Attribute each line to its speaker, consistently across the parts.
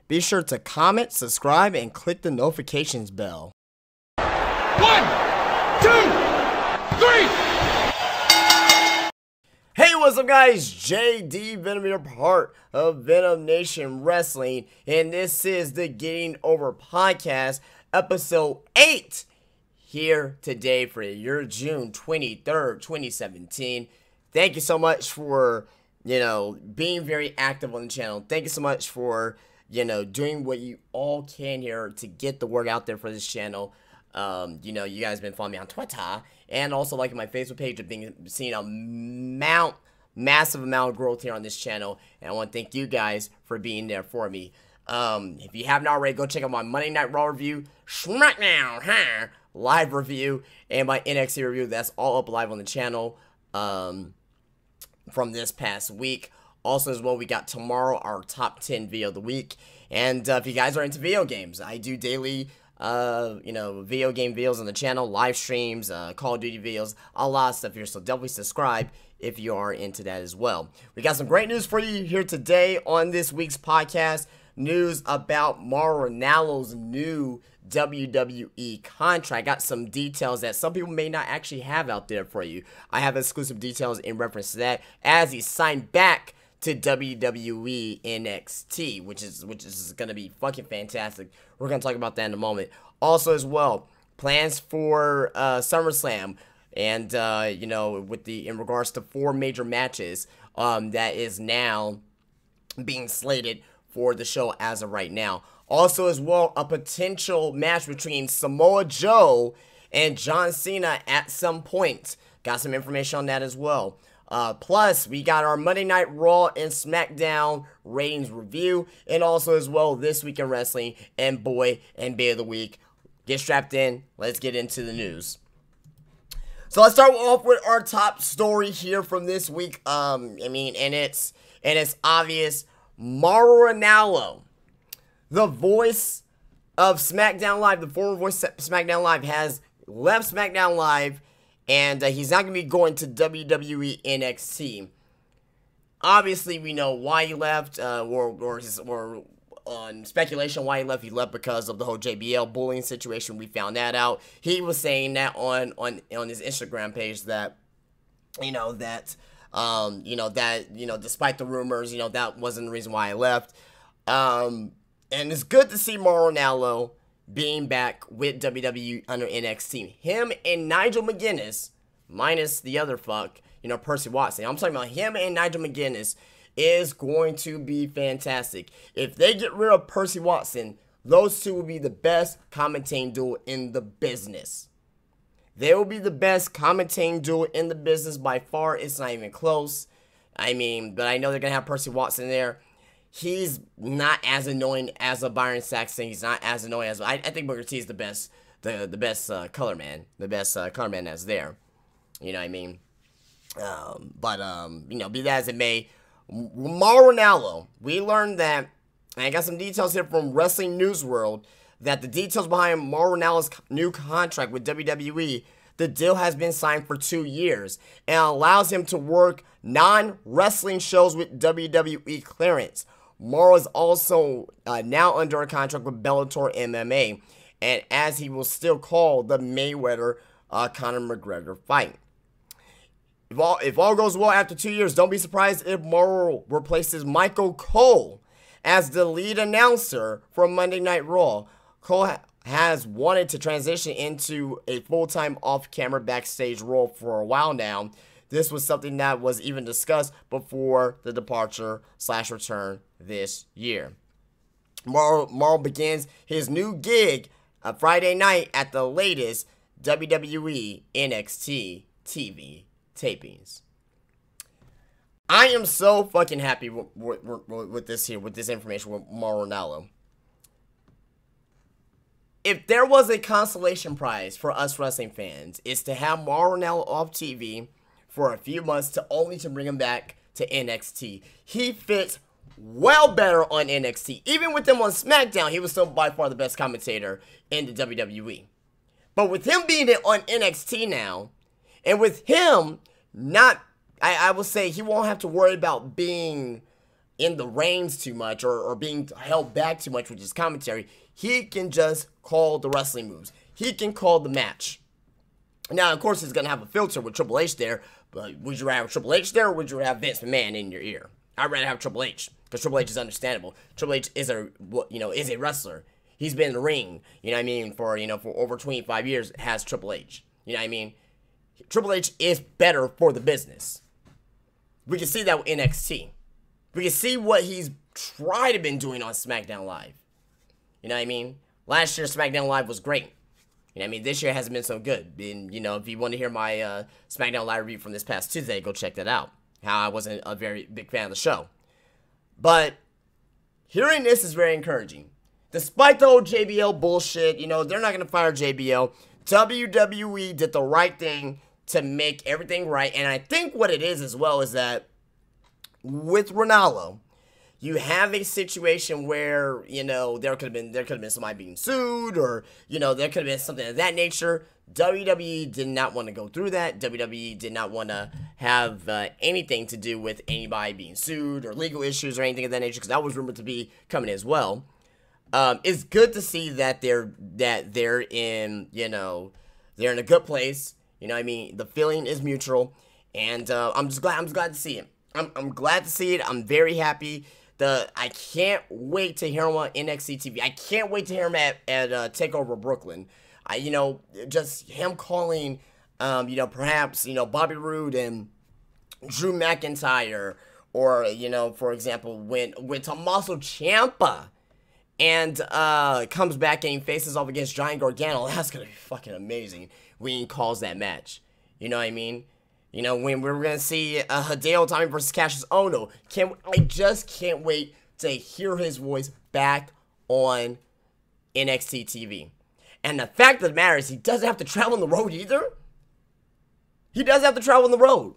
Speaker 1: be sure to comment, subscribe, and click the notifications bell.
Speaker 2: 1, 2, 3.
Speaker 1: Hey, what's up guys? JD Venom here, part of Venom Nation Wrestling, and this is the Getting Over Podcast, episode 8, here today for your June 23rd, 2017. Thank you so much for, being very active on the channel. Thank you so much for, doing what you all can here to get the word out there for this channel. You guys have been following me on Twitter and also liking my Facebook page. I've been seeing a massive amount of growth here on this channel, and I want to thank you guys for being there for me. If you haven't already, go check out my Monday Night Raw review, SmackDown live review, and my NXT review. That's all up live on the channel from this past week. Also, as well, we got tomorrow our top 10 video of the week. And if you guys are into video games, I do daily video game videos on the channel, live streams, Call of Duty videos, a lot of stuff here, so definitely subscribe if you are into that as well. We got some great news for you here today on this week's podcast. News about MAURO RANALLO's new WWE contract. Got some details that some people may not actually have out there for you. I have exclusive details in reference to that as he signed back to WWE NXT, which is gonna be fucking fantastic. We're gonna talk about that in a moment. Also, as well, plans for Summerslam, and in regards to 4 major matches that is now being slated for the show as of right now. Also, as well, a potential match between Samoa Joe and John Cena at some point. Got some information on that as well. Plus, we got our Monday Night Raw and SmackDown ratings review, and also as well This Week in Wrestling and Boy and Bay of the Week. Get strapped in. Let's get into the news. So let's start off with our top story here from this week. And it's obvious. MAURO RANALLO, the voice of SmackDown Live, the former voice of SmackDown Live, has left SmackDown Live. And he's not going to be going to WWE NXT. Obviously, we know why he left, or on speculation why he left. He left because of the whole JBL bullying situation. We found that out. He was saying that on his Instagram page that, despite the rumors, that wasn't the reason why I left. And it's good to see MAURO RANALLO being back with WWE under NXT. Him and Nigel McGuinness, minus the other fuck, Percy Watson. I'm talking about him and Nigel McGuinness is going to be fantastic. If they get rid of Percy Watson, those two will be the best commentating duo in the business. They will be the best commentating duo in the business by far. It's not even close. But I know they're going to have Percy Watson there. He's not as annoying as a Byron Saxton. He's not as annoying as I think Booker T is the best color man, the best color man that's there. You know what I mean? Be that as it may, MAURO RANALLO, we learned that, and I got some details here from Wrestling News World, that the details behind MAURO RANALLO's new contract with WWE, the deal has been signed for 2 years and allows him to work non-wrestling shows with WWE clearance. MAURO is also now under a contract with Bellator MMA, and as he will still call the Mayweather-Conor McGregor fight. If all goes well after 2 years, don't be surprised if MAURO replaces Michael Cole as the lead announcer for Monday Night Raw. Cole has wanted to transition into a full-time off-camera backstage role for a while now. This was something that was even discussed before the departure/return this year. MAURO begins his new gig Friday night at the latest WWE NXT TV tapings. I am so fucking happy with this information with MAURO RANALLO. If there was a consolation prize for us wrestling fans, it's to have MAURO RANALLO off TV for a few months to bring him back to NXT. He fits well better on NXT. Even with him on SmackDown, he was still by far the best commentator in the WWE. But with him being on NXT now, and with him not, I will say he won't have to worry about being in the reins too much or being held back too much with his commentary, he can just call the wrestling moves. He can call the match. Now, of course, he's going to have a filter with Triple H there, but would you rather have Triple H there or would you rather have Vince McMahon in your ear? I'd rather have Triple H because Triple H is understandable. Triple H is a wrestler. He's been in the ring, you know what I mean, for over 25 years, has Triple H. You know what I mean? Triple H is better for the business. We can see that with NXT. We can see what he's tried to been doing on SmackDown Live. You know what I mean? Last year, SmackDown Live was great. You know what I mean? This year hasn't been so good. And, if you want to hear my SmackDown Live review from this past Tuesday, go check that out. How I wasn't a very big fan of the show. But hearing this is very encouraging. Despite the whole JBL bullshit, they're not going to fire JBL. WWE did the right thing to make everything right. And I think what it is as well is that with Ranallo, you have a situation where, there could have been somebody being sued or, there could have been something of that nature. WWE did not want to go through that. WWE did not want to have anything to do with anybody being sued or legal issues or anything of that nature, because that was rumored to be coming as well. It's good to see that they're in, they're in a good place. You know what I mean? The feeling is mutual, and I'm glad to see it. I'm glad to see it. I'm very happy. I can't wait to hear him on NXT TV. I can't wait to hear him at TakeOver Brooklyn. Just him calling, perhaps, Bobby Roode and Drew McIntyre, or, for example, when Tommaso Ciampa and comes back and he faces off against Giant Gargano. That's going to be fucking amazing when he calls that match. You know what I mean? When we're going to see Hideo Itami versus Cassius Ohno. I just can't wait to hear his voice back on NXT TV. And the fact of the matter is, he doesn't have to travel on the road either. He doesn't have to travel on the road.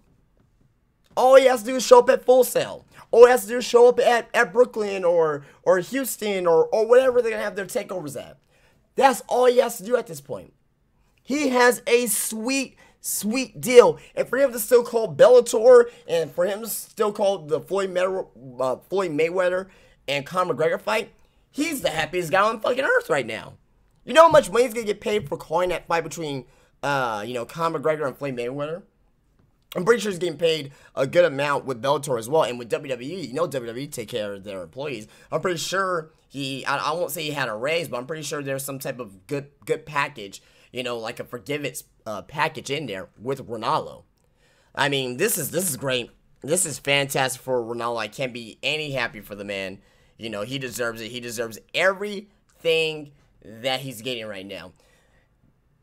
Speaker 1: All he has to do is show up at Full Sail. All he has to do is show up at Brooklyn or Houston or whatever they're going to have their takeovers at. That's all he has to do at this point. He has a sweet deal. And for him to still call Bellator, and for him to still call the Floyd Mayweather and Conor McGregor fight, he's the happiest guy on fucking earth right now. You know how much money he's going to get paid for calling that fight between, Conor McGregor and Floyd Mayweather? I'm pretty sure he's getting paid a good amount with Bellator as well. And with WWE, WWE take care of their employees. I'm pretty sure I won't say he had a raise, but I'm pretty sure there's some type of good package, like a Forgive It package in there with Ranallo. I mean, this is great. This is fantastic for Ranallo. I can't be any happier for the man. He deserves it. He deserves everything that he's getting right now.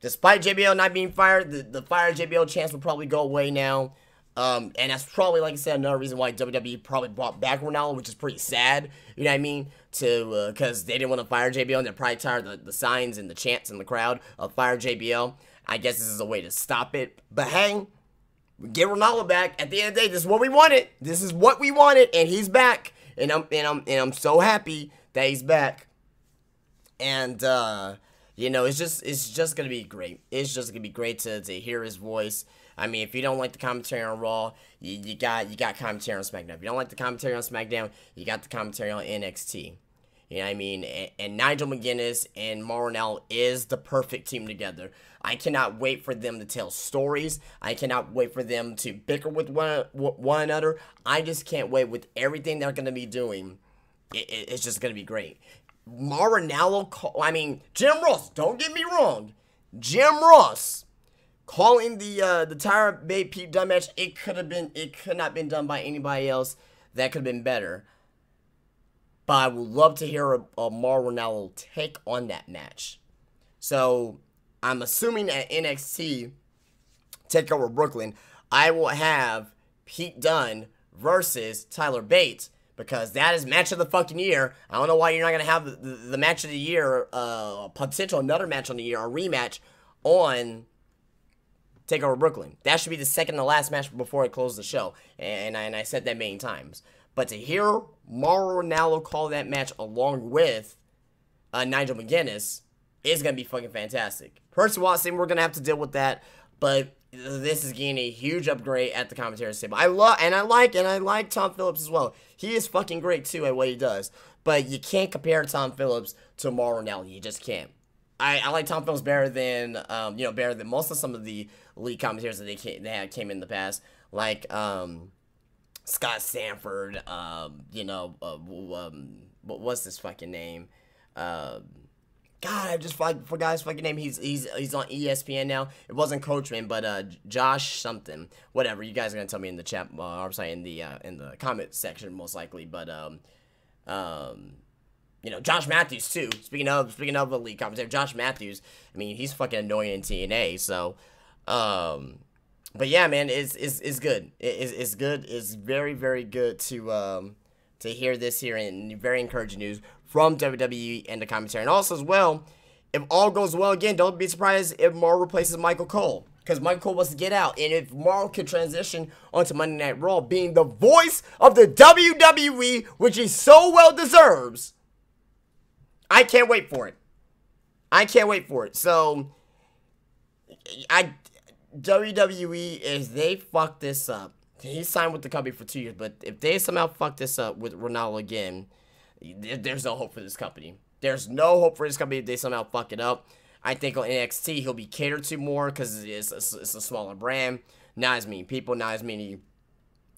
Speaker 1: Despite JBL not being fired, the fired JBL chance will probably go away now. And that's probably, like I said, another reason why WWE probably brought back Ranallo, which is pretty sad. You know what I mean? Because they didn't want to fire JBL, and they're probably tired of the signs and the chants in the crowd of fire JBL. I guess this is a way to stop it. But hey, get Ranallo back. At the end of the day, this is what we wanted. This is what we wanted, and he's back. And I'm so happy that he's back. And it's just gonna be great. It's just gonna be great to hear his voice. I mean, if you don't like the commentary on Raw, you got commentary on SmackDown. If you don't like the commentary on SmackDown, you got the commentary on NXT. You know what I mean? And Nigel McGuinness and MAURO RANALLO is the perfect team together. I cannot wait for them to tell stories. I cannot wait for them to bicker with one another. I just can't wait with everything they're gonna be doing. It's just gonna be great. MAURO RANALLO, Jim Ross, don't get me wrong. Jim Ross calling the Tyra Bate Pete Dunne match, it could not been done by anybody else that could have been better. But I would love to hear a MAURO RANALLO take on that match. So I'm assuming at NXT TakeOver Brooklyn, I will have Pete Dunne versus Tyler Bate, because that is match of the fucking year. I don't know why you're not going to have the match of the year, potential another match on the year, a rematch on TakeOver Brooklyn. That should be the second to last match before I close the show. And I said that many times. But to hear MAURO RANALLO call that match along with Nigel McGuinness is going to be fucking fantastic. Percy Watson, we're going to have to deal with that. But this is getting a huge upgrade at the commentary table. I like Tom Phillips as well. He is fucking great too at what he does. But you can't compare Tom Phillips to MAURO RANALLO. You just can't. I like Tom Phillips better than better than most of some of the elite commentators that they came in the past, like Scott Sanford. What's his fucking name? God, I just forgot his fucking name. He's on ESPN now. It wasn't Coachman, but Josh something, whatever. You guys are gonna tell me in the chat. I'm sorry, in the comment section most likely. But Josh Matthews too. Speaking of elite commentator, Josh Matthews. I mean, he's fucking annoying in TNA. So, but yeah, man, it's good. It's good. It's very, very good to hear this here, and very encouraging news from WWE and the commentary. And also as well, if all goes well again, don't be surprised if MAURO replaces Michael Cole, because Michael Cole wants to get out. And if MAURO could transition onto Monday Night Raw, being the voice of the WWE, which he so well deserves, I can't wait for it. I can't wait for it. So, WWE, if they fuck this up, he signed with the company for 2 years, but if they somehow fuck this up with Ronaldo again, there's no hope for this company. There's no hope for this company if they somehow fuck it up. I think on NXT, he'll be catered to more because it's a smaller brand. Not as many people, not as many,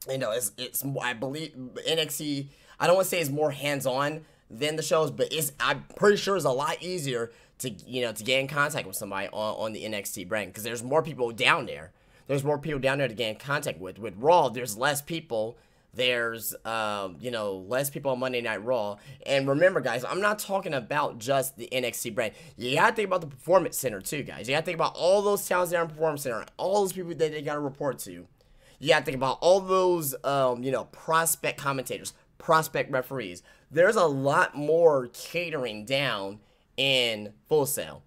Speaker 1: I believe NXT, I don't want to say it's more hands-on than the shows, but I'm pretty sure it's a lot easier to get in contact with somebody on the NXT brand, because there's more people down there. There's more people down there to get in contact with. With Raw, there's less people. There's less people on Monday Night Raw. And remember, guys, I'm not talking about just the NXT brand. You gotta think about the Performance Center too, guys. You gotta think about all those talents there in Performance Center, all those people that they gotta report to. You gotta think about all those prospect commentators, prospect referees. There's a lot more catering down in Full Sail,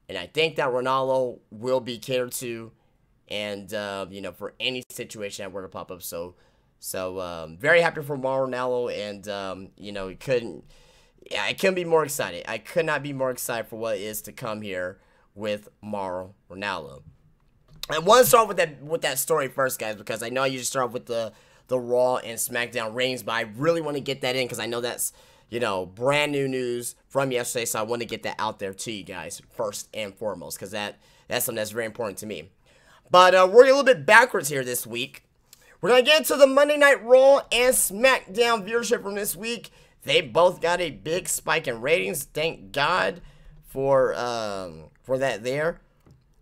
Speaker 1: and I think that Ronaldo will be catered to, and for any situation that were to pop up. So very happy for MAURO RANALLO, and I couldn't be more excited. I could not be more excited for what is to come here with MAURO RANALLO. I want to start with that story first, guys, because I know I usually start with the Raw and SmackDown ratings, but I really want to get that in because I know that's brand new news from yesterday, so I want to get that out there to you guys first and foremost, because that's something that's very important to me. But we're a little bit backwards here this week. We're going to get into the Monday Night Raw and SmackDown viewership from this week. They both got a big spike in ratings. Thank God for that there.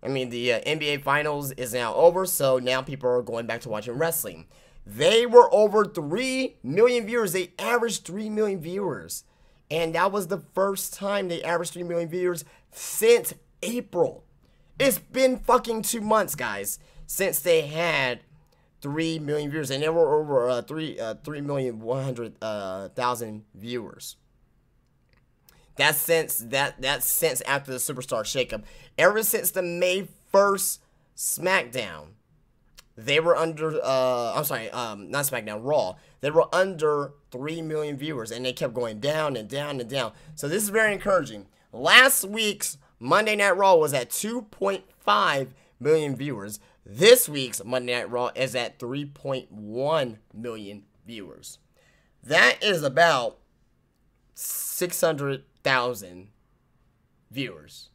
Speaker 1: I mean, the NBA Finals is now over, so now people are going back to watching wrestling. They were over 3 million viewers. They averaged 3 million viewers. And that was the first time they averaged 3 million viewers since April. It's been fucking 2 months, guys, since they had 3 million viewers, and there were over 3,100,000 viewers. That's since after the Superstar shakeup. Ever since the May 1st SmackDown, they were under not SmackDown, Raw. They were under 3 million viewers, and they kept going down and down and down. So this is very encouraging. Last week's Monday Night Raw was at 2.5 million viewers. This week's Monday Night Raw is at 3.1 million viewers. That is about 600,000 viewers.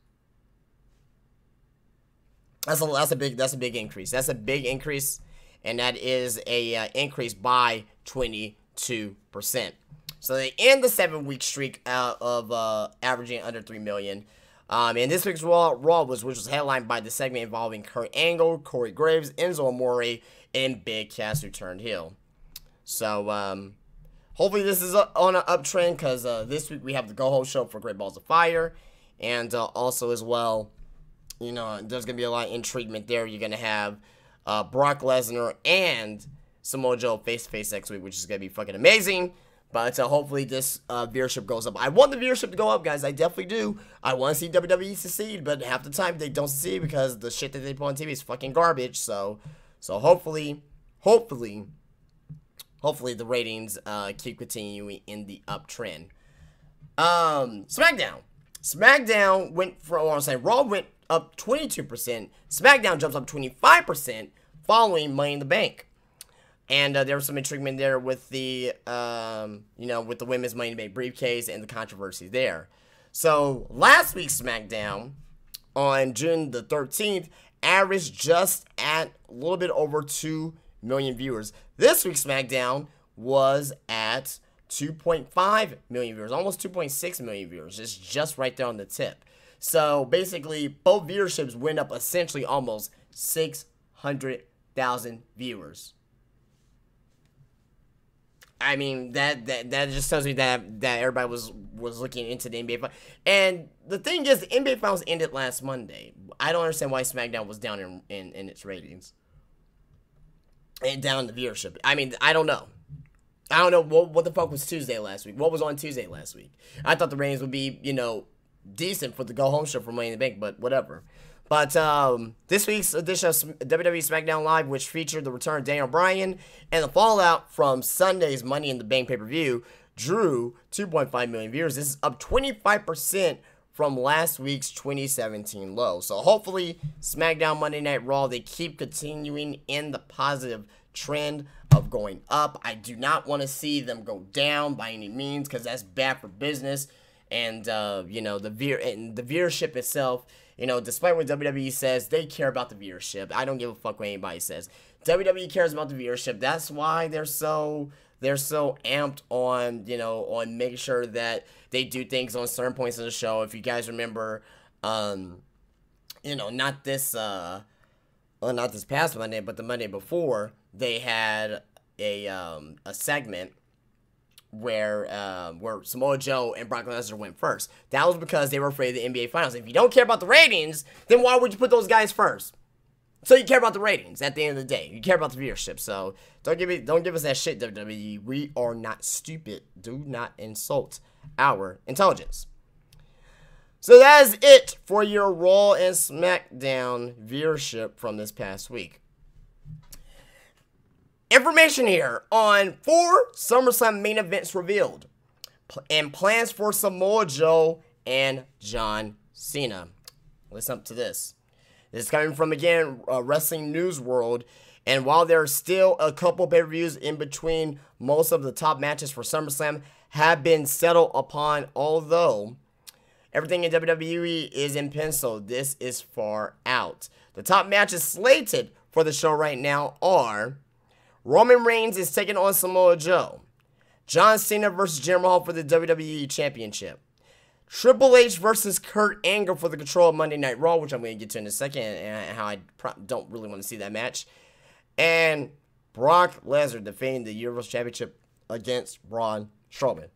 Speaker 1: That's a big increase. That's a big increase, and that is a increase by 22%. So they end the 7-week streak of averaging under 3 million. And this week's Raw which was headlined by the segment involving Kurt Angle, Corey Graves, Enzo Amore, and Big Cass, who turned heel. So hopefully this is on an uptrend, because this week we have the Go Home Show for Great Balls of Fire, and also as well, there's gonna be a lot of intriguement there. You're gonna have Brock Lesnar and Samoa Joe face to face next week, which is gonna be fucking amazing. But hopefully this viewership goes up. I want the viewership to go up, guys. I definitely do. I want to see WWE succeed, but half the time they don't succeed because the shit that they put on TV is fucking garbage. So hopefully the ratings keep continuing in the uptrend. SmackDown went from, Raw went up 22%. SmackDown jumps up 25% following Money in the Bank. And there was some intriguement there with the, with the women's Money in the Bank briefcase and the controversy there. So last week's SmackDown on June the 13th averaged just at a little bit over 2 million viewers. This week's SmackDown was at 2.5 million viewers, almost 2.6 million viewers. It's just right there on the tip. So basically, both viewerships went up essentially almost 600,000 viewers. I mean, that just tells me that everybody was looking into the NBA Finals. And the thing is, the NBA Finals ended last Monday. I don't understand why SmackDown was down in its ratings. And down the viewership. I mean, I don't know. I don't know what the fuck was Tuesday last week. What was on Tuesday last week? I thought the ratings would be, decent for the go-home show for Money in the Bank, but whatever. But this week's edition of WWE SmackDown Live, which featured the return of Daniel Bryan and the fallout from Sunday's Money in the Bank pay-per-view, drew 2.5 million viewers. This is up 25% from last week's 2017 low. So hopefully, SmackDown Monday Night Raw, they keep continuing in the positive trend of going up. I do not want to see them go down by any means, because that's bad for business. And the viewership itself, despite what WWE says, they care about the viewership. I don't give a fuck what anybody says. WWE cares about the viewership. That's why they're so amped on, on making sure that they do things on certain points of the show. If you guys remember, not this past Monday, but the Monday before, they had a segment where Samoa Joe and Brock Lesnar went first. That was because they were afraid of the NBA Finals. If you don't care about the ratings, then why would you put those guys first? So you care about the ratings at the end of the day. You care about the viewership. So don't give us that shit, WWE. We are not stupid. Do not insult our intelligence. So that is it for your Raw and SmackDown viewership from this past week. Information here on 4 SummerSlam main events revealed and plans for Samoa Joe and John Cena. Listen up to this. This is coming from, again, Wrestling News World. And while there are still a couple pay-per-views in between, most of the top matches for SummerSlam have been settled upon, although everything in WWE is in pencil. This is far out. The top matches slated for the show right now are Roman Reigns is taking on Samoa Joe. John Cena versus Jinder Mahal for the WWE Championship. Triple H versus Kurt Angle for the control of Monday Night Raw, which I'm going to get to in a second, and how I don't really want to see that match. And Brock Lesnar defending the Universal Championship against Braun Strowman.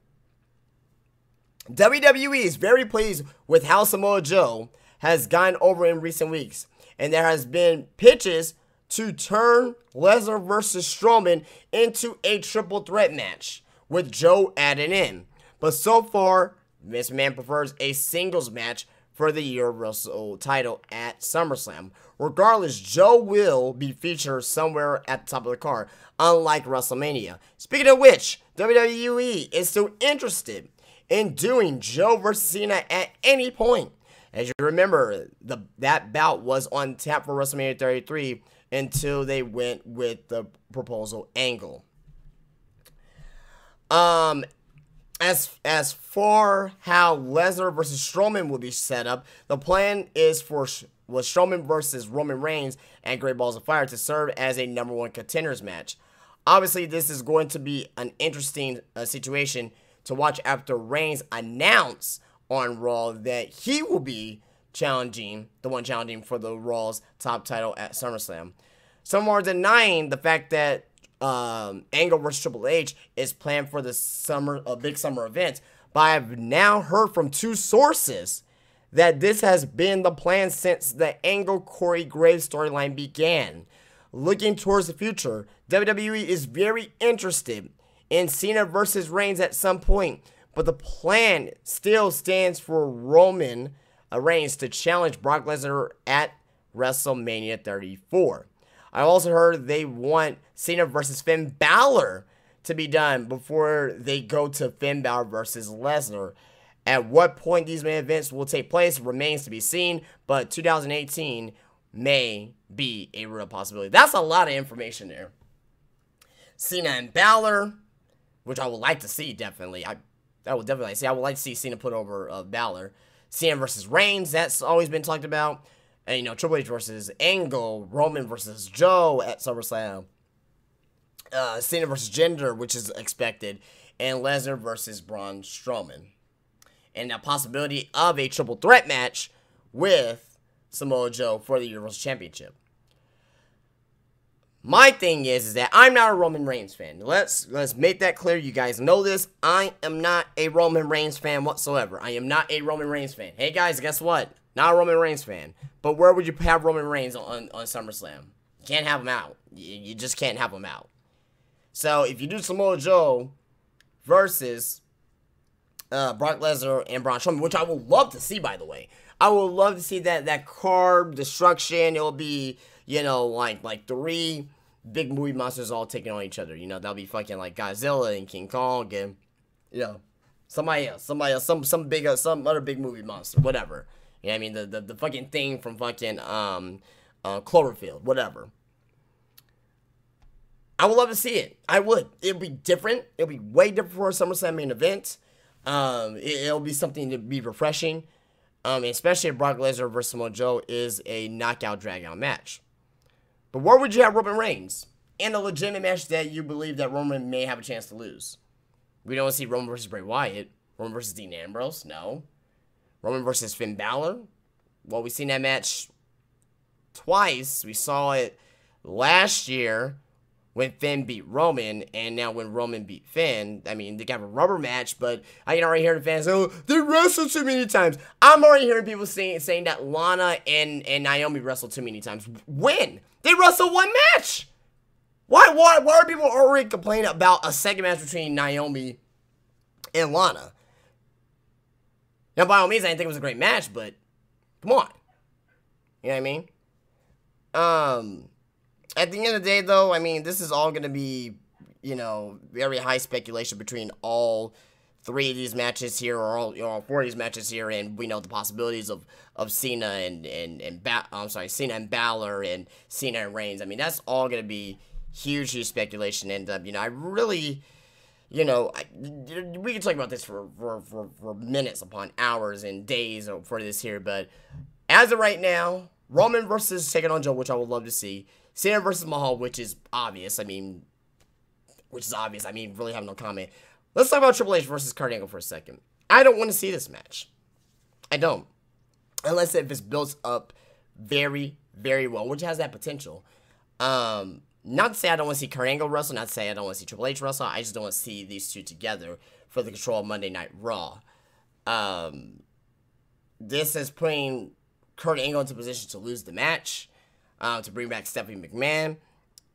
Speaker 1: WWE is very pleased with how Samoa Joe has gone over in recent weeks, and there has been pitches to turn Lesnar versus Strowman into a triple threat match, with Joe added in. But so far, Vince McMahon prefers a singles match for the Universal title at SummerSlam. Regardless, Joe will be featured somewhere at the top of the card, unlike WrestleMania. Speaking of which, WWE is still interested in doing Joe versus Cena at any point. As you remember, that bout was on tap for WrestleMania 33 until they went with the proposal angle. As for how Lesnar versus Strowman will be set up, the plan is for Strowman versus Roman Reigns and Great Balls of Fire to serve as a #1 contenders match. Obviously, this is going to be an interesting situation to watch after Reigns announce on Raw that he will be challenging for the Raw's top title at SummerSlam. Some are denying the fact that Angle vs Triple H is planned for the big summer event, but I've now heard from 2 sources that this has been the plan since the Angle Corey Graves storyline began. Looking towards the future, WWE is very interested in Cena versus Reigns at some point, but the plan still stands for Roman Reigns to challenge Brock Lesnar at WrestleMania 34. I also heard they want Cena versus Finn Balor to be done before they go to Finn Balor versus Lesnar, At what point these main events will take place remains to be seen, but 2018 may be a real possibility. That's a lot of information there. Cena and Balor, which I would like to see, definitely. I would definitely like to see. I would like to see Cena put over Balor. Cena versus Reigns, that's always been talked about. And, you know, Triple H versus Angle, Roman versus Joe at SummerSlam. Cena versus Jinder, which is expected. And Lesnar versus Braun Strowman. And the possibility of a triple threat match with Samoa Joe for the Universal Championship. My thing is that I'm not a Roman Reigns fan. Let's make that clear. You guys know this. I am not a Roman Reigns fan whatsoever. I am not a Roman Reigns fan. Hey guys, guess what? Not a Roman Reigns fan. But where would you have Roman Reigns on SummerSlam? You can't have him out. You just can't have him out. So if you do Samoa Joe versus Brock Lesnar and Braun Strowman, which I would love to see, by the way. I would love to see that carb destruction. It'll be, you know, like 3 big movie monsters all taking on each other. You know, that'll be fucking like Godzilla and King Kong and, you know, somebody else, some other big movie monster, whatever. You know what I mean? The fucking thing from fucking Cloverfield, whatever. I would love to see it. I would. It'd be different. It'll be way different for a SummerSlam main event. It'll be something to be refreshing. Especially if Brock Lesnar versus Samoa Joe is a knockout drag-out match. But where would you have Roman Reigns? In a legitimate match that you believe that Roman may have a chance to lose. We don't see Roman versus Bray Wyatt. Roman versus Dean Ambrose? No. Roman versus Finn Balor? Well, we've seen that match twice. We saw it last year when Finn beat Roman, and now when Roman beat Finn. I mean, they got a rubber match, but I can already hear the fans, oh, they wrestled too many times. I'm already hearing people saying that Lana and Naomi wrestled too many times. When? They wrestled 1 match. Why are people already complaining about a second match between Naomi and Lana? Now, by all means, I didn't think it was a great match, but come on. You know what I mean? At the end of the day, though, I mean, this is all going to be, you know, very high speculation between all 3 of these matches here, or all, you know, all 4 of these matches here, and we know the possibilities of Cena Cena and Balor and Cena and Reigns. I mean, that's all going to be huge speculation, and you know, I really, you know, we can talk about this for minutes upon hours and days for this here, but as of right now, Roman versus taking on Joe, which I would love to see. Cena versus Mahal, which is obvious. I mean, really have no comment. Let's talk about Triple H versus Kurt Angle for a second. I don't want to see this match. I don't. Unless if it's built up very, very well, which has that potential. Not to say I don't want to see Kurt Angle wrestle, not to say I don't want to see Triple H wrestle. I just don't want to see these two together for the control of Monday Night Raw. This is putting Kurt Angle into position to lose the match. To bring back Stephanie McMahon.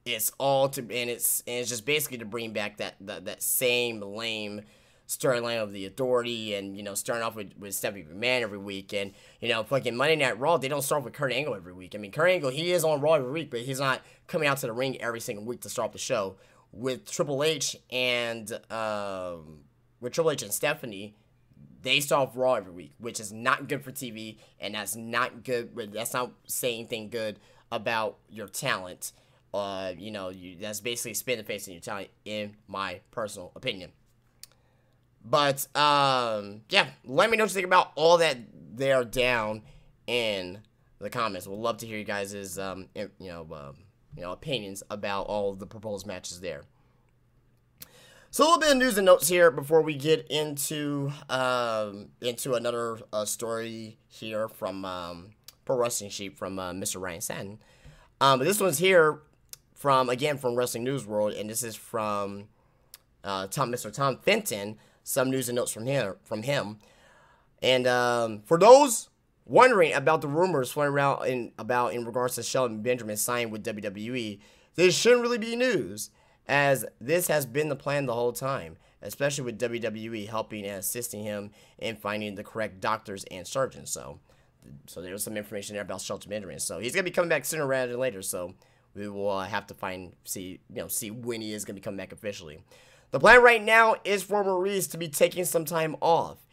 Speaker 1: It's all to, and it's just basically to bring back that same lame storyline of the Authority, and, you know, starting off with Stephanie McMahon every week, and, you know, fucking Monday Night Raw, they don't start with Kurt Angle every week. I mean, Kurt Angle, he is on Raw every week, but he's not coming out to the ring every single week to start the show. With Triple H and Stephanie, they start off Raw every week, which is not good for TV, and that's not good. That's not saying anything good about your talent. You know, that's basically spin the face in your talent, in my personal opinion. But yeah, let me know what you think about all that there down in the comments. We'll love to hear you guys' opinions about all of the proposed matches there. So a little bit of news and notes here before we get into another story here from Pro Wrestling Sheet from Mr. Ryan Satin. But this one's here from Wrestling News World, and this is from Mr. Tom Fenton. Some news and notes from him. And for those wondering about the rumors floating around in regards to Shelton Benjamin signing with WWE, this shouldn't really be news, as this has been the plan the whole time, especially with WWE helping and assisting him in finding the correct doctors and surgeons. So there's some information there about Shelton Benjamin. So he's gonna be coming back sooner rather than later. So we will have to see when he is gonna be coming back officially. The plan right now is for Maurice to be taking some time off,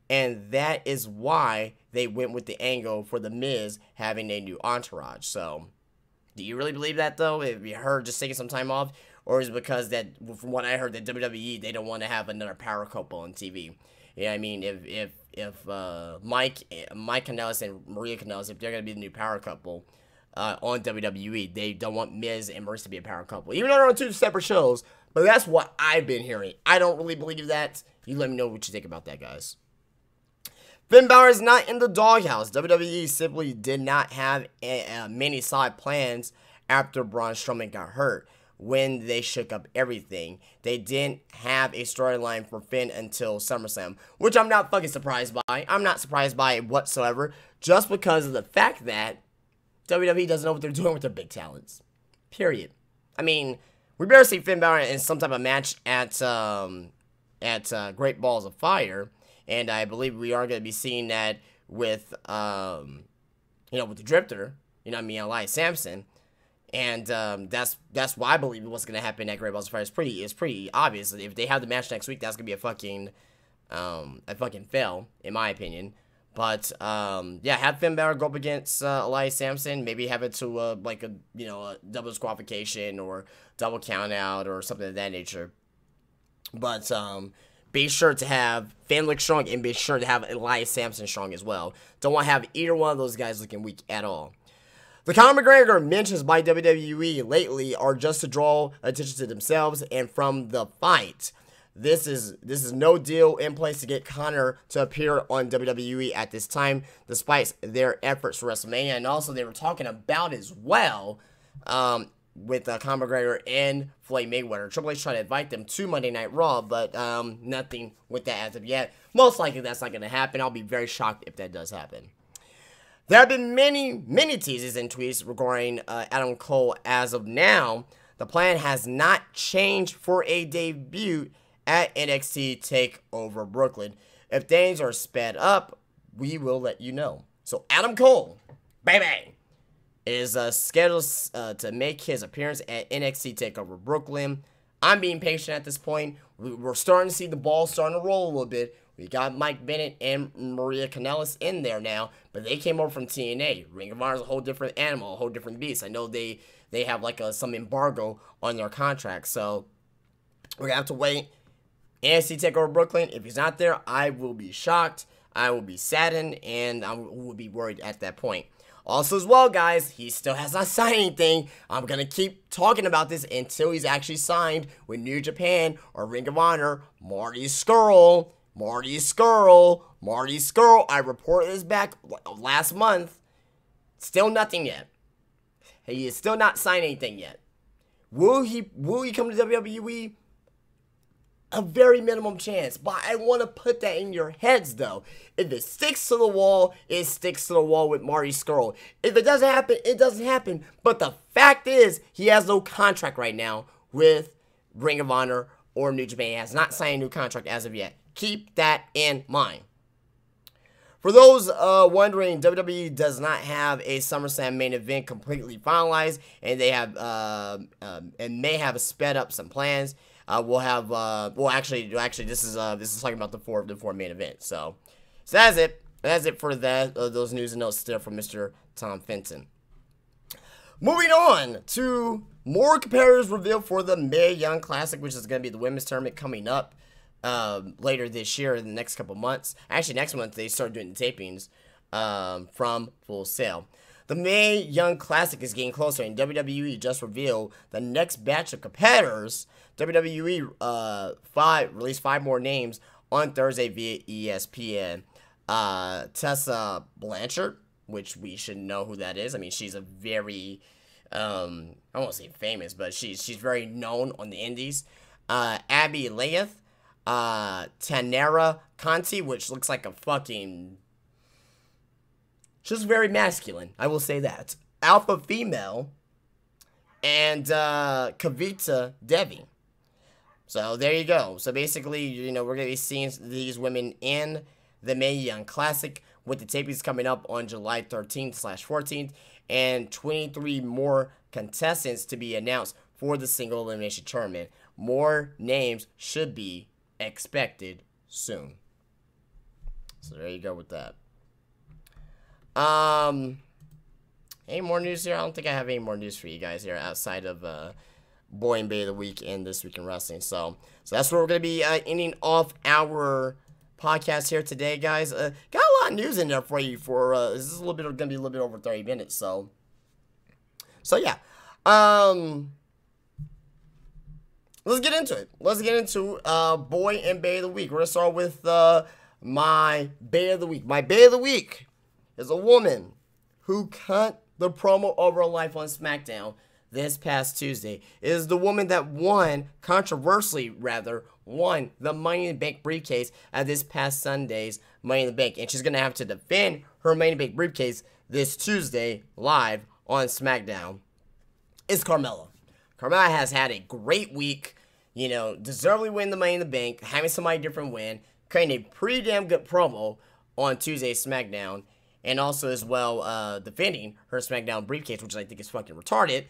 Speaker 1: And that is why they went with the angle for The Miz having a new entourage. So, do you really believe that, though? Have you heard just taking some time off? Or is it because that, from what I heard, that WWE, they don't want to have another power couple on TV? You know what I mean? If Mike Kanellis and Maria Kanellis, if they're going to be the new power couple on WWE, they don't want Miz and Maurice to be a power couple. Even though they're on 2 separate shows, but that's what I've been hearing. I don't really believe that. You let me know what you think about that, guys. Finn Balor is not in the doghouse. WWE simply did not have many solid plans after Braun Strowman got hurt when they shook up everything. They didn't have a storyline for Finn until SummerSlam, which I'm not fucking surprised by. I'm not surprised by it whatsoever, just because of the fact that WWE doesn't know what they're doing with their big talents. Period. I mean, we better see Finn Balor in some type of match at Great Balls of Fire. And I believe we are going to be seeing that with, with the Drifter, Elias Sampson. And that's why I believe what's going to happen at Great Balls of Fire is pretty obvious. If they have the match next week, that's going to be a fucking fail, in my opinion. But, have Finn Balor go up against Elias Sampson. Maybe have it to, a double disqualification or double count out or something of that nature. But, be sure to have Finn look strong and be sure to have Elias Sampson strong as well. Don't want to have either one of those guys looking weak at all. The Conor McGregor mentions by WWE lately are just to draw attention to themselves and from the fight. This is no deal in place to get Conor to appear on WWE at this time, despite their efforts for WrestleMania. And also they were talking about as well, with Conor McGregor and Floyd Mayweather. Triple H tried to invite them to Monday Night Raw, but nothing with that as of yet. Most likely that's not going to happen. I'll be very shocked if that does happen. There have been many teases and tweets regarding Adam Cole as of now. The plan has not changed for a debut at NXT TakeOver Brooklyn. If things are sped up, we will let you know. So Adam Cole, baby, is scheduled to make his appearance at NXT TakeOver Brooklyn. I'm being patient at this point. We're starting to see the ball starting to roll a little bit. We got Mike Bennett and Maria Kanellis in there now, but they came over from TNA. Ring of Honor is a whole different animal, a whole different beast. I know they have like some embargo on their contract, so we're going to have to wait. NXT TakeOver Brooklyn, if he's not there, I will be shocked. I will be saddened, and I will be worried at that point. Also as well, guys, he still has not signed anything. I'm going to keep talking about this until he's actually signed with New Japan or Ring of Honor. Marty Scurll. I reported this back last month. Still nothing yet. He is still not signed anything yet. Will he come to WWE? A very minimum chance, but I want to put that in your heads, though. If it sticks to the wall, it sticks to the wall with Marty Scurll. If it doesn't happen, it doesn't happen. But the fact is, he has no contract right now with Ring of Honor or New Japan. He has not signed a new contract as of yet. Keep that in mind. For those wondering, WWE does not have a SummerSlam main event completely finalized, and they have and may have sped up some plans. We'll have actually this is talking about the four main events. So that's it. That's it for that those news and notes there from Mr. Tom Fenton. Moving on to more competitors revealed for the Mae Young Classic, which is going to be the women's tournament coming up later this year in the next couple months. Actually, next month they start doing the tapings from Full Sail. The Mae Young Classic is getting closer, and WWE just revealed the next batch of competitors. WWE released 5 more names on Thursday via ESPN. Tessa Blanchard, which we should know who that is. I mean, she's a very, I won't say famous, but she's very known on the indies. Abby Laith, Tanera Conti, which looks like a fucking, just very masculine, I will say that. Alpha Female, and Kavita Devi. So there you go. So basically, we're going to be seeing these women in the Mae Young Classic, with the tapings coming up on July 13th/14th, and 23 more contestants to be announced for the single elimination tournament. More names should be expected soon. So there you go with that. Any more news here? I don't think I have any more news for you guys here outside of Boy and Bay of the Week and This Week in Wrestling. So that's where we're going to be ending off our podcast here today, guys. Got a lot of news in there for you for this is going to be a little bit over 30 minutes. So yeah. Let's get into it. Let's get into Boy and Bay of the Week. We're going to start with my Bay of the Week. My Bay of the Week is a woman who cut the promo of her life on SmackDown this past Tuesday. It is the woman that controversially won the Money in the Bank briefcase at this past Sunday's Money in the Bank. And she's going to have to defend her Money in the Bank briefcase this Tuesday live on SmackDown. It's Carmella. Carmella has had a great week, deservedly winning the Money in the Bank, having somebody different win, creating a pretty damn good promo on Tuesday's SmackDown, and also as well defending her SmackDown briefcase, which I think is fucking retarded.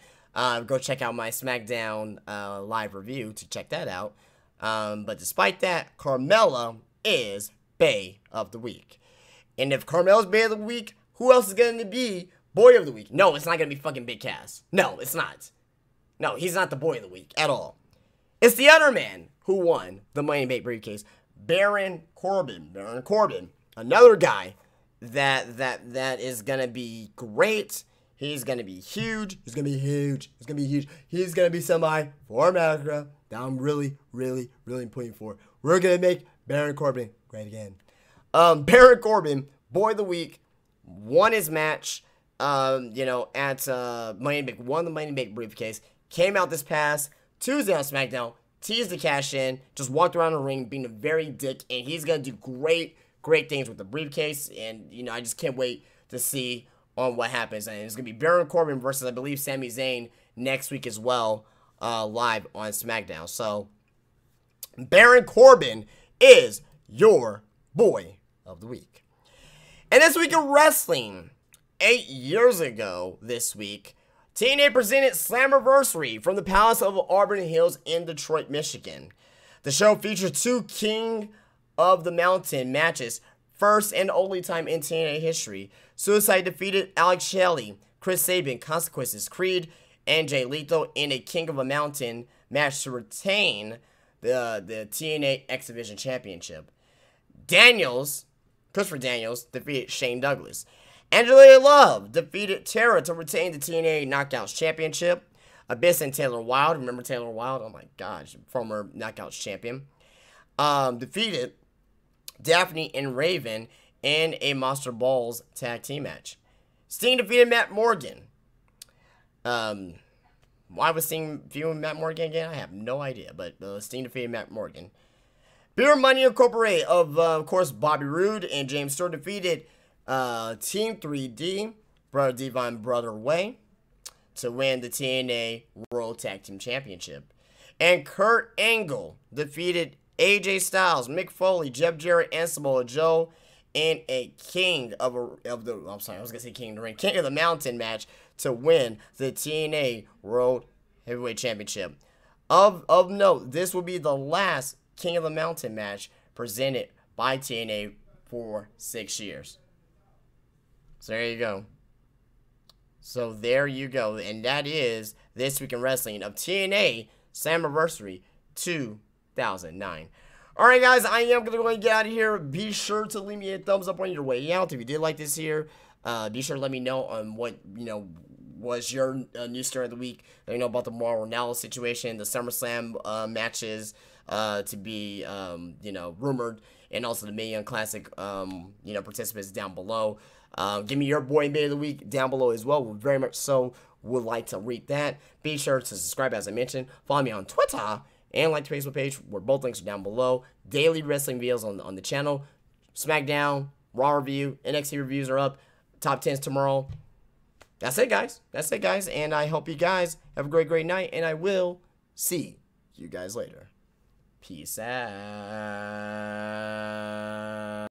Speaker 1: Go check out my SmackDown live review to check that out. But despite that, Carmella is Bay of the Week. And if Carmella's Bay of the Week, who else is going to be Boy of the Week? No, it's not going to be fucking Big Cass. No, it's not. No, he's not the Boy of the Week at all. It's the other man who won the Money in the Bank briefcase, Baron Corbin. Baron Corbin, another guy that is going to be great. He's going to be huge. He's going to be huge. He's going to be huge. He's going to be somebody for America that I'm really, really, really putting for. We're going to make Baron Corbin great again. Baron Corbin, Boy of the Week, won his match, at Money in the Bank, won the Money in the Bank briefcase, came out this past Tuesday on SmackDown, teased the cash in, just walked around the ring being a very dick, and he's going to do great things with the briefcase, and, I just can't wait to see on what happens. And it's going to be Baron Corbin versus, I believe, Sami Zayn next week as well, live on SmackDown. So, Baron Corbin is your Boy of the Week. And this week of wrestling, 8 years ago this week, TNA presented Slammiversary from the Palace of Auburn Hills in Detroit, Michigan. The show featured 2 King of the Mountain matches, first and only time in TNA history. Suicide defeated Alex Shelley, Chris Sabin, Consequences, Creed, and Jay Lethal in a King of a Mountain match to retain the TNA X Division Championship. Christopher Daniels, defeated Shane Douglas. Angela Love defeated Tara to retain the TNA Knockouts Championship. Abyss and Taylor Wilde, remember Taylor Wilde? Oh my gosh, former Knockouts champion. Defeated Daphne and Raven in a Monster Balls tag team match. Sting defeated Matt Morgan. Why was Sting viewing Matt Morgan again? I have no idea, but Sting defeated Matt Morgan. Beer Money Incorporated of course, Bobby Roode and James Stewart defeated Team 3D, Brother Devon, Brother Way, to win the TNA World Tag Team Championship. And Kurt Angle defeated AJ Styles, Mick Foley, Jeff Jarrett, and Samoa Joe in a King of the Mountain match to win the TNA World Heavyweight Championship. Of note, this will be the last King of the Mountain match presented by TNA for 6 years. So there you go. And that is This Week in Wrestling of TNA Slammiversary 2009. Alright guys, I am going to go and get out of here. Be sure to leave me a thumbs up on your way out. If you did like this here, be sure to let me know on what, was your news story of the week. Let me know about the MAURO RANALLO situation, the Summerslam matches to be, rumored, and also the Mae Young Classic, participants down below. Give me your Boy and Bay of the Week down below as well. We very much so would like to read that. Be sure to subscribe, as I mentioned. Follow me on Twitter and like the Facebook page, where both links are down below. Daily wrestling videos on the channel. SmackDown, Raw review, NXT reviews are up. Top 10s tomorrow. That's it, guys. And I hope you guys have a great night. And I will see you guys later. Peace out.